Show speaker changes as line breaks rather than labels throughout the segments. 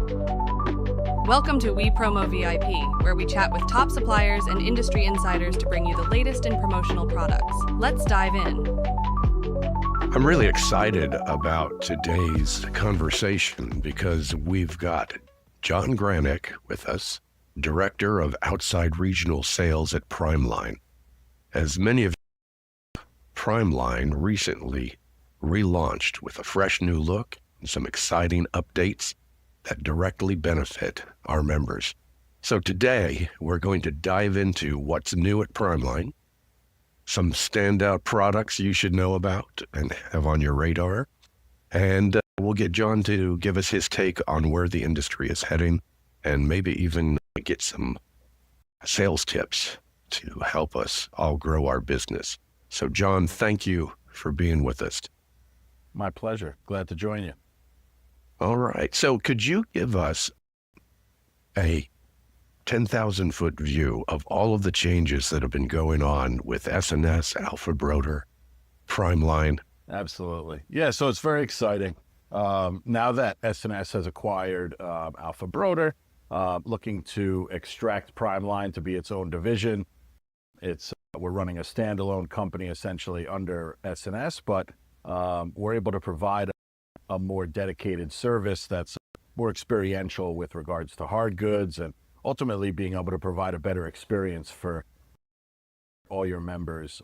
Welcome to WePromo VIP, where we chat with top suppliers and industry insiders to bring you the latest in promotional products. Let's dive in.
I'm really excited about today's conversation because we've got John Granick with us, Director of Outside Regional Sales at Primeline. As many of you know, Primeline recently relaunched with a fresh new look and some exciting updates that directly benefit our members. So today, we're going to dive into what's new at Primeline, some standout products you should know about and have on your radar, and we'll get John to give us his take on where the industry is heading and maybe even get some sales tips to help us all grow our business. So John, thank you for being with us.
My pleasure. Glad to join you.
All right. So could you give us a 10,000-foot view of all of the changes that have been going on with SNS, alphabroder, Primeline?
Absolutely. Yeah, so it's very exciting. Now that SNS has acquired alphabroder, looking to extract Primeline to be its own division. We're running a standalone company essentially under SNS, but we're able to provide a more dedicated service that's more experiential with regards to hard goods and ultimately being able to provide a better experience for all your members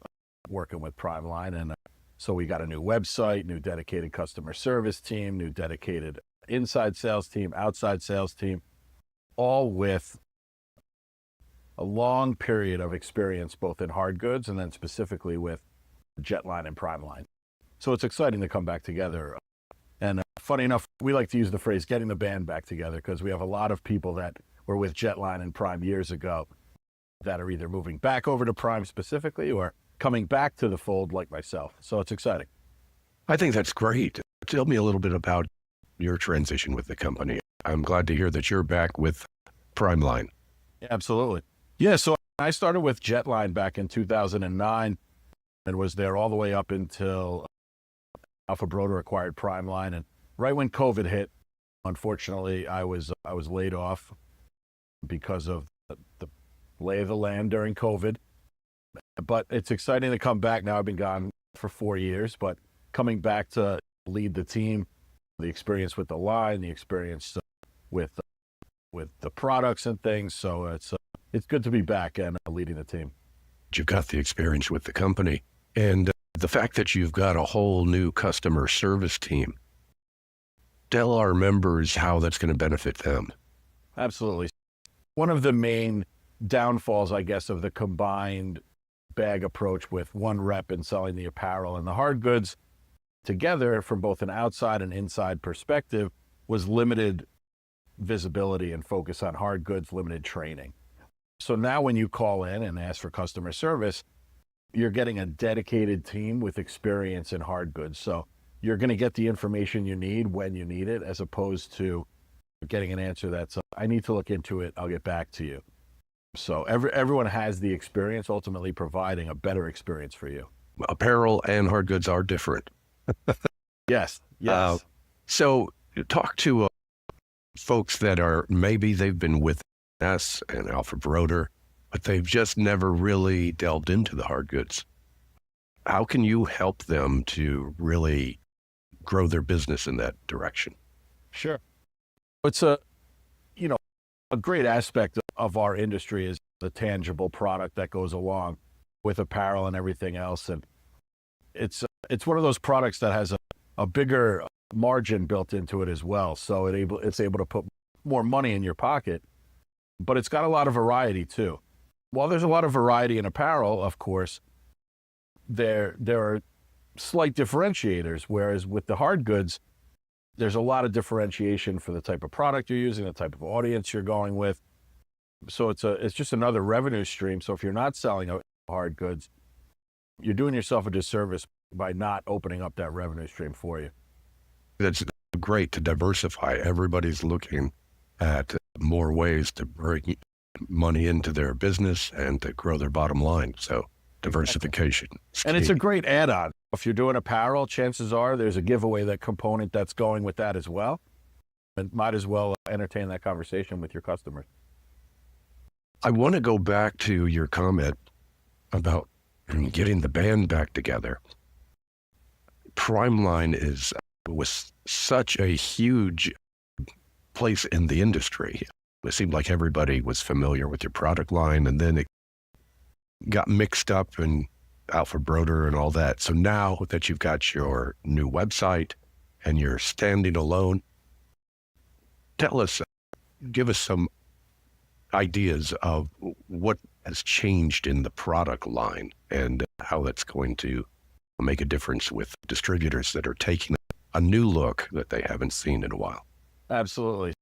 working with Primeline. And so we got a new website, new dedicated customer service team, new dedicated inside sales team, outside sales team, all with a long period of experience both in hard goods and then specifically with Jetline and Primeline. So it's exciting to come back together. And funny enough, we like to use the phrase getting the band back together because we have a lot of people that were with Jetline and Prime years ago that are either moving back over to Prime specifically or coming back to the fold like myself. So it's exciting.
I think that's great. Tell me a little bit about your transition with the company. I'm glad to hear that you're back with Primeline.
Yeah, absolutely. Yeah, so I started with Jetline back in 2009 and was there all the way up until alphabroder acquired Primeline, and right when COVID hit, unfortunately, I was laid off because of the lay of the land during COVID. But it's exciting to come back now. I've been gone for 4 years, but coming back to lead the team, the experience with the line, the experience with the products and things. So it's good to be back and leading the team.
You've got the experience with the company and the fact that you've got a whole new customer service team. Tell our members how that's going to benefit them.
Absolutely. One of the main downfalls, I guess, of the combined bag approach with one rep and selling the apparel and the hard goods together from both an outside and inside perspective was limited visibility and focus on hard goods, limited training. So now when you call in and ask for customer service, you're getting a dedicated team with experience in hard goods. So you're going to get the information you need when you need it, as opposed to getting an answer that's, I need to look into it, I'll get back to you. So everyone has the experience, ultimately providing a better experience for you.
Apparel and hard goods are different.
Yes.
So talk to folks that are, maybe they've been with us and alphabroder, but they've just never really delved into the hard goods. How can you help them to really grow their business in that direction?
Sure. It's a great aspect of our industry is the tangible product that goes along with apparel and everything else. And it's one of those products that has a bigger margin built into it as well. So it's able to put more money in your pocket, but it's got a lot of variety too. While there's a lot of variety in apparel, of course, there are slight differentiators, whereas with the hard goods, there's a lot of differentiation for the type of product you're using, the type of audience you're going with. So it's just another revenue stream. So if you're not selling hard goods, you're doing yourself a disservice by not opening up that revenue stream for you.
That's great to diversify. Everybody's looking at more ways to bring money into their business and to grow their bottom line. So diversification.
And it's a great add-on. If you're doing apparel, chances are there's a giveaway that component that's going with that as well. and might as well entertain that conversation with your customers.
I want to go back to your comment about getting the band back together. Primeline was such a huge place in the industry. It seemed like everybody was familiar with your product line, and then it got mixed up in alphabroder and all that. So now that you've got your new website and you're standing alone, give us some ideas of what has changed in the product line and how that's going to make a difference with distributors that are taking a new look that they haven't seen in a while.
Absolutely.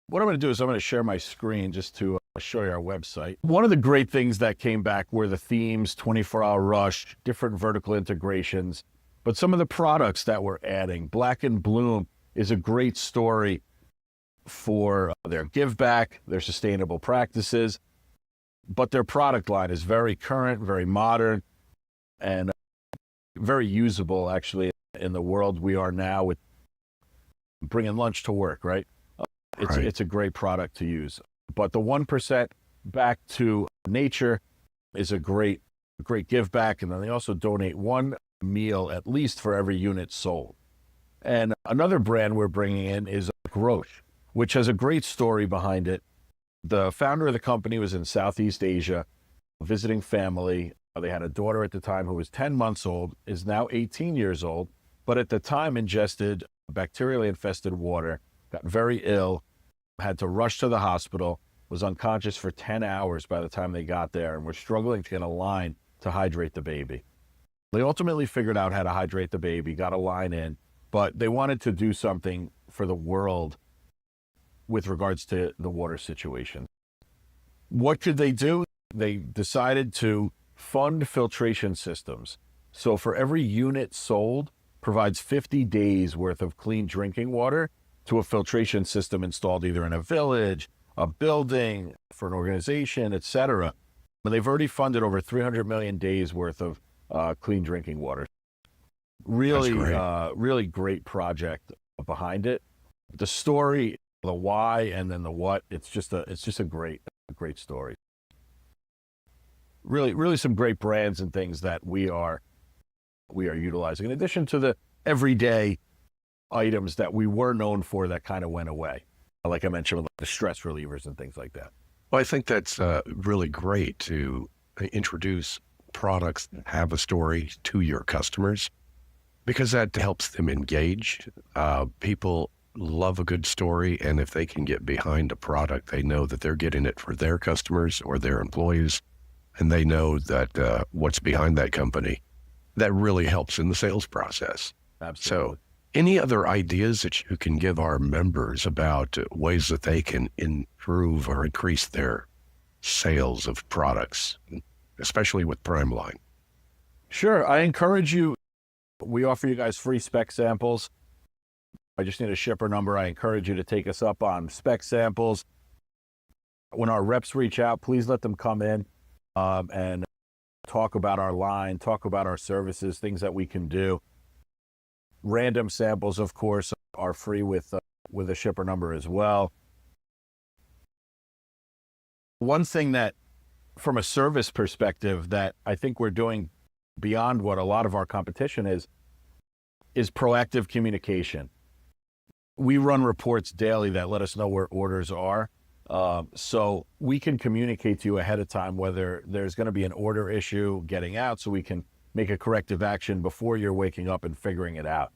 What I'm going to do is I'm going to share my screen just to show you our website. One of the great things that came back were the themes, 24-hour rush, different vertical integrations, but some of the products that we're adding. Black+Blum is a great story for their give back, their sustainable practices, but their product line is very current, very modern, and very usable actually in the world we are now with bringing lunch to work, right? It's a great product to use. But the 1% back to nature is a great give back. And then they also donate one meal at least for every unit sold. And another brand we're bringing in is Grosche, which has a great story behind it. The founder of the company was in Southeast Asia, visiting family. They had a daughter at the time who was 10 months old, is now 18 years old, but at the time ingested bacterially infested water, got very ill, had to rush to the hospital, was unconscious for 10 hours by the time they got there, and were struggling to get a line to hydrate the baby. They ultimately figured out how to hydrate the baby, got a line in, but they wanted to do something for the world with regards to the water situation. What could they do? They decided to fund filtration systems. So for every unit sold, provides 50 days worth of clean drinking water to a filtration system installed either in a village, a building, for an organization, etc. But they've already funded over 300 million days worth of clean drinking water. Really, really great project behind it. The story, the why, and then the what. It's just a great story. Really some great brands and things that we are utilizing, in addition to the everyday items that we were known for that kind of went away. Like I mentioned, like the stress relievers and things like that.
Well, I think that's really great to introduce products that have a story to your customers, because that helps them engage. People love a good story, and if they can get behind a product, they know that they're getting it for their customers or their employees, and they know that what's behind that company. That really helps in the sales process.
Absolutely.
So any other ideas that you can give our members about ways that they can improve or increase their sales of products, especially with Primeline?
Sure. I encourage you. We offer you guys free spec samples. I just need a shipper number. I encourage you to take us up on spec samples. When our reps reach out, please let them come in and talk about our line, talk about our services, things that we can do. Random samples, of course, are free with a shipper number as well. One thing that, from a service perspective, that I think we're doing beyond what a lot of our competition is proactive communication. We run reports daily that let us know where orders are. So we can communicate to you ahead of time whether there's going to be an order issue getting out, so we can make a corrective action before you're waking up and figuring it out.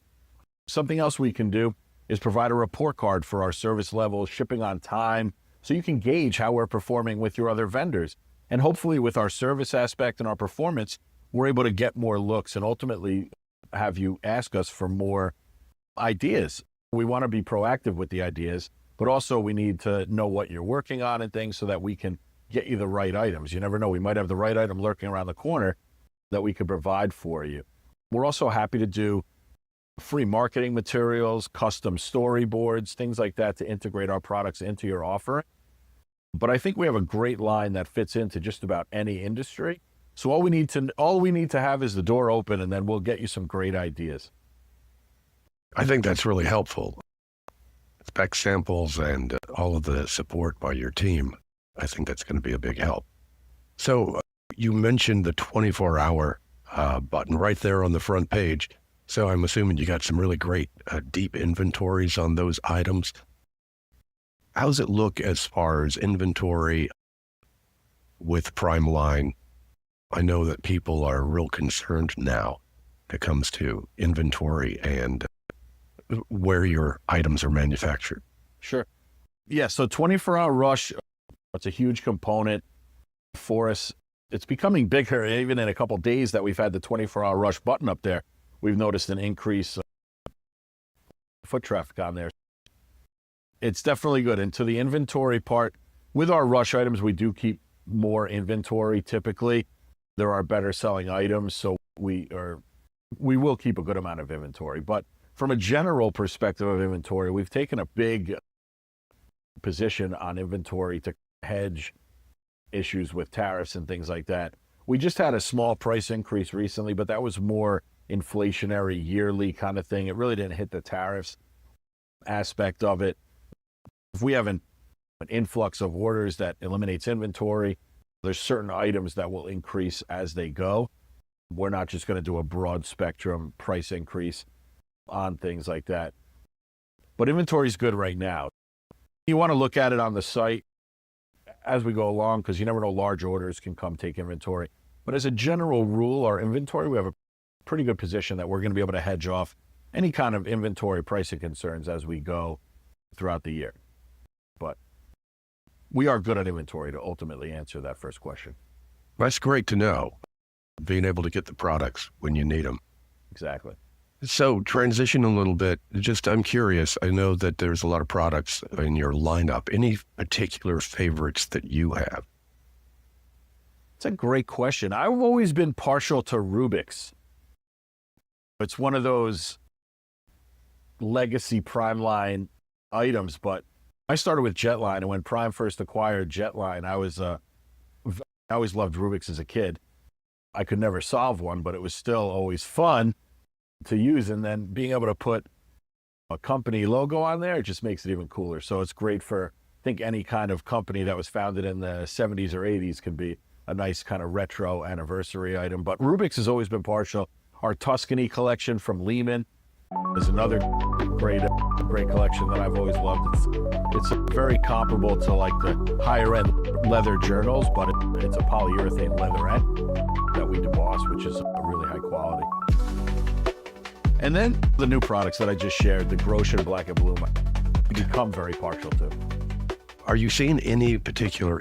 Something else we can do is provide a report card for our service levels, shipping on time, so you can gauge how we're performing with your other vendors. And hopefully with our service aspect and our performance, we're able to get more looks and ultimately have you ask us for more ideas. We want to be proactive with the ideas, but also we need to know what you're working on and things so that we can get you the right items. You never know, we might have the right item lurking around the corner that we could provide for you. We're also happy to do free marketing materials, custom storyboards, things like that to integrate our products into your offer. But I think we have a great line that fits into just about any industry. So all we need to have is the door open, and then we'll get you some great ideas.
I think that's really helpful. spec samples and all of the support by your team, I think that's going to be a big help. So you mentioned the 24-hour button right there on the front page. So I'm assuming you got some really great deep inventories on those items. How's it look as far as inventory with Primeline? I know that people are real concerned now when it comes to inventory and where your items are manufactured.
Sure. Yeah, so 24-hour rush, it's a huge component for us. It's becoming bigger. Even in a couple of days that we've had the 24-hour rush button up there, we've noticed an increase foot traffic on there. It's definitely good. And to the inventory part, with our rush items, we do keep more inventory typically. There are better selling items, so we will keep a good amount of inventory. But from a general perspective of inventory, we've taken a big position on inventory to hedge issues with tariffs and things like that. We just had a small price increase recently, but that was more inflationary yearly kind of thing. It really didn't hit the tariffs aspect of it. If we have an influx of orders that eliminates inventory, there's certain items that will increase as they go. We're not just going to do a broad spectrum price increase on things like that. But inventory is good right now. You want to look at it on the site as we go along, because you never know, large orders can come take inventory. But as a general rule, our inventory, we have a pretty good position that we're going to be able to hedge off any kind of inventory pricing concerns as we go throughout the year. But we are good at inventory to ultimately answer that first question.
That's great to know, being able to get the products when you need them.
Exactly.
So transition a little bit. Just, I'm curious. I know that there's a lot of products in your lineup. Any particular favorites that you have?
It's a great question. I've always been partial to Rubik's. It's one of those legacy Primeline items, but I started with Jetline, and when Prime first acquired Jetline, I always loved Rubik's as a kid. I could never solve one, but it was still always fun to use, and then being able to put a company logo on there, it just makes it even cooler. So it's great for, I think, any kind of company that was founded in the 70s or 80s can be a nice kind of retro anniversary item. But Rubik's has always been partial. Our Tuscany collection from Lehman is another great collection that I've always loved. It's very comparable to like the higher end leather journals, but it's a polyurethane leatherette that we deboss, which is really high quality. And then the new products that I just shared, the Grosche and Black+Blum, I become very partial to.
Are you seeing any particular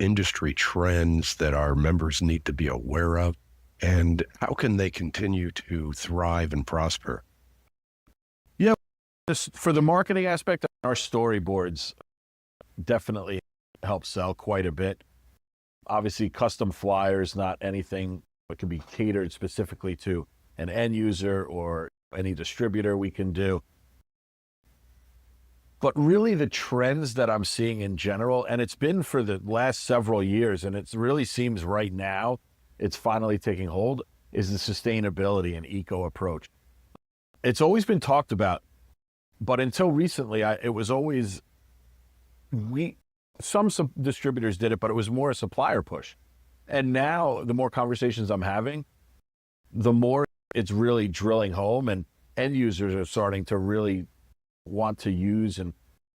industry trends that our members need to be aware of? And how can they continue to thrive and prosper?
Yeah, for the marketing aspect, our storyboards definitely help sell quite a bit. Obviously, custom flyers, not anything that can be catered specifically to an end user or any distributor we can do. But really the trends that I'm seeing in general, and it's been for the last several years, and it really seems right now it's finally taking hold, is the sustainability and eco approach. It's always been talked about, but until recently, it was always, some distributors did it, but it was more a supplier push. And now the more conversations I'm having, the more it's really drilling home, and end users are starting to really want to use and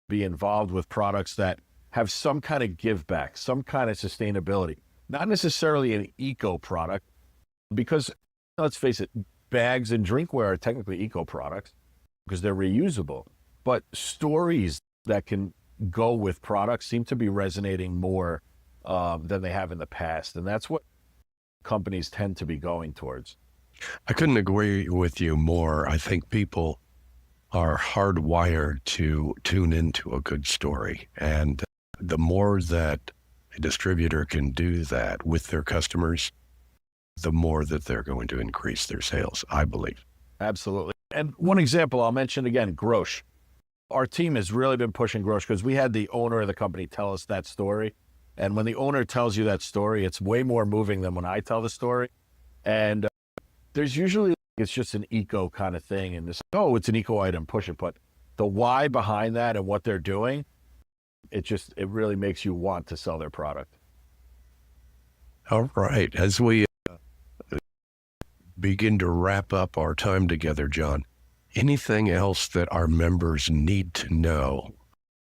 be involved with products that have some kind of give back, some kind of sustainability, not necessarily an eco product, because let's face it, bags and drinkware are technically eco products because they're reusable, but stories that can go with products seem to be resonating more than they have in the past. And that's what companies tend to be going towards.
I couldn't agree with you more. I think people are hardwired to tune into a good story. And the more that a distributor can do that with their customers, the more that they're going to increase their sales, I believe.
Absolutely. And one example I'll mention again, Grosche. Our team has really been pushing Grosche because we had the owner of the company tell us that story. And when the owner tells you that story, it's way more moving than when I tell the story. And there's usually, it's just an eco kind of thing. And this, oh, it's an eco item, push it. But the why behind that and what they're doing, it really makes you want to sell their product.
All right. As we begin to wrap up our time together, John, anything else that our members need to know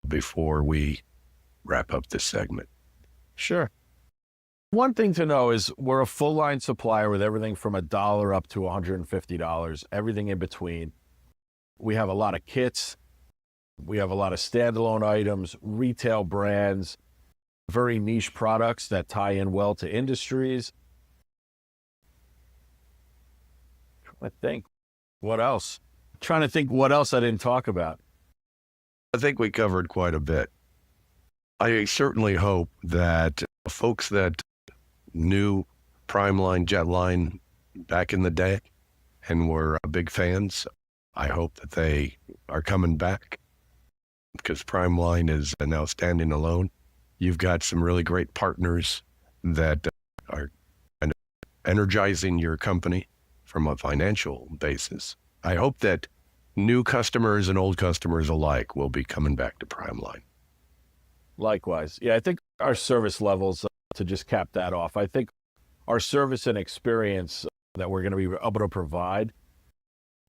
before we wrap up this segment?
Sure. One thing to know is we're a full line supplier with everything from $1 up to $150, everything in between. We have a lot of kits. We have a lot of standalone items, retail brands, very niche products that tie in well to industries. I think, what else? Trying to think what else I didn't talk about.
I think we covered quite a bit. I certainly hope that folks that knew Primeline, Jetline back in the day and were big fans, I hope that they are coming back, because Primeline is now standing alone. You've got some really great partners that are kind of energizing your company from a financial basis. I hope that new customers and old customers alike will be coming back to Primeline.
Likewise. Yeah, I think our service levels, to just cap that off, I think our service and experience that we're going to be able to provide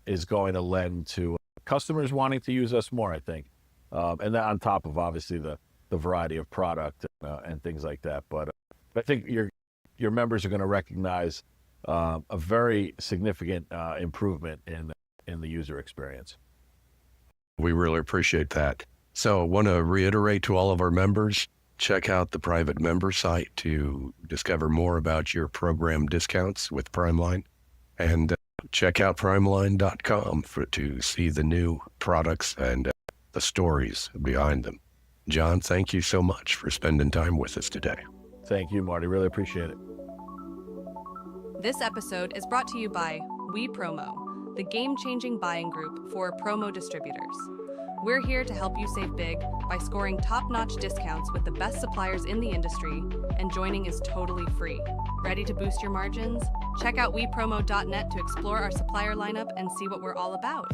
is going to lend to customers wanting to use us more, I think. And that on top of obviously the variety of product and things like that. But I think your members are going to recognize a very significant improvement in the user experience.
We really appreciate that. So I want to reiterate to all of our members, check out the private member site to discover more about your program discounts with Primeline, and check out primeline.com to see the new products and the stories behind them. John, thank you so much for spending time with us today.
Thank you, Marty. Really appreciate it.
This episode is brought to you by WePromo, the game-changing buying group for promo distributors. We're here to help you save big by scoring top-notch discounts with the best suppliers in the industry, and joining is totally free. Ready to boost your margins? Check out WePromo.net to explore our supplier lineup and see what we're all about.